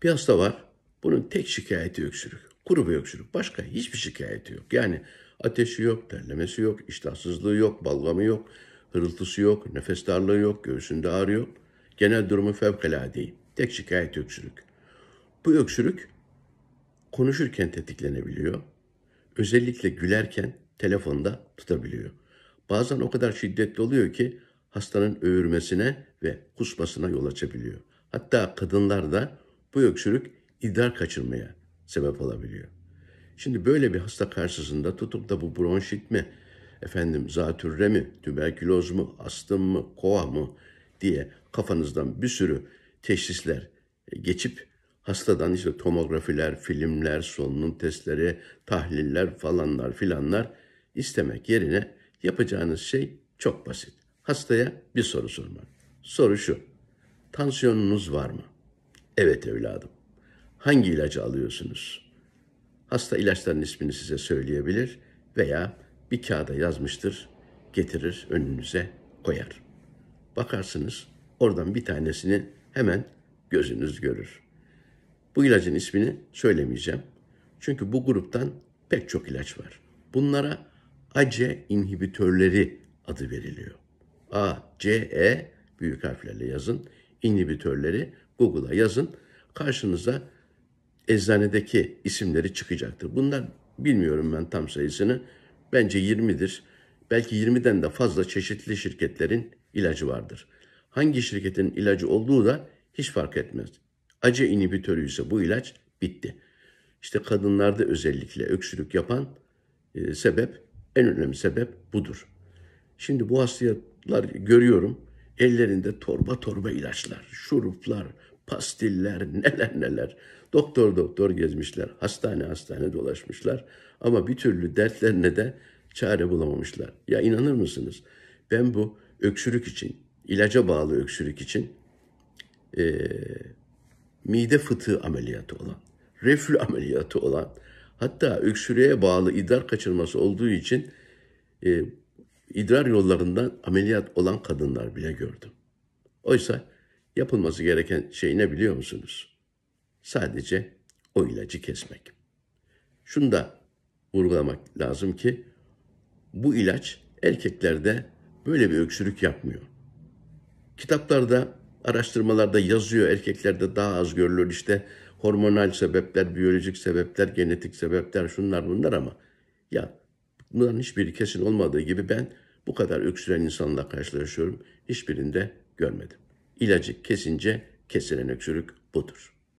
Bir hasta var. Bunun tek şikayeti öksürük. Kuru bir öksürük. Başka hiçbir şikayeti yok. Yani ateşi yok, terlemesi yok, iştahsızlığı yok, balgamı yok, hırıltısı yok, nefes darlığı yok, göğsünde ağrı yok. Genel durumu fevkalade iyi. Tek şikayet öksürük. Bu öksürük konuşurken tetiklenebiliyor. Özellikle gülerken telefonda tutabiliyor. Bazen o kadar şiddetli oluyor ki hastanın öğürmesine ve kusmasına yol açabiliyor. Hatta kadınlarda bu öksürük idrar kaçırmaya sebep olabiliyor. Şimdi böyle bir hasta karşısında tutup da bu bronşit mi, zatürre mi, tüberküloz mu, astım mı, koa mı diye kafanızdan bir sürü teşhisler geçip hastadan işte tomografiler, filmler, solunum testleri, tahliller falanlar filanlar istemek yerine yapacağınız şey çok basit. Hastaya bir soru sormak. Soru şu: tansiyonunuz var mı? Evet evladım. Hangi ilacı alıyorsunuz? Hasta ilaçların ismini size söyleyebilir veya bir kağıda yazmıştır, getirir önünüze koyar. Bakarsınız oradan bir tanesini hemen gözünüz görür. Bu ilacın ismini söylemeyeceğim. Çünkü bu gruptan pek çok ilaç var. Bunlara ACE inhibitörleri adı veriliyor. ACE büyük harflerle yazın. İnhibitörleri Google'a yazın. Karşınıza eczanedeki isimleri çıkacaktır. Bunlar bilmiyorum ben tam sayısını. Bence 20'dir. Belki 20'den de fazla çeşitli şirketlerin ilacı vardır. Hangi şirketin ilacı olduğu da hiç fark etmez. ACE inhibitörü ise bu ilaç bitti. İşte kadınlarda özellikle öksürük yapan en önemli sebep budur. Şimdi bu hastalar görüyorum, ellerinde torba torba ilaçlar, şuruplar, pastiller, neler neler. Doktor gezmişler, hastane dolaşmışlar ama bir türlü dertlerine de çare bulamamışlar. Ya inanır mısınız? Ben bu öksürük için, ilaca bağlı öksürük için mide fıtığı ameliyatı olan, reflü ameliyatı olan, hatta öksürüğe bağlı idrar kaçırması olduğu için idrar yollarından ameliyat olan kadınlar bile gördüm. Oysa yapılması gereken şey ne biliyor musunuz? Sadece o ilacı kesmek. Şunu da vurgulamak lazım ki bu ilaç erkeklerde böyle bir öksürük yapmıyor. Kitaplarda, araştırmalarda yazıyor, erkeklerde daha az görülür işte hormonal sebepler, biyolojik sebepler, genetik sebepler, şunlar bunlar ama ya bunların hiçbiri kesin olmadığı gibi ben bu kadar öksüren insanla karşılaşıyorum. Hiçbirinde görmedim. İlacı kesince kesilen öksürük budur.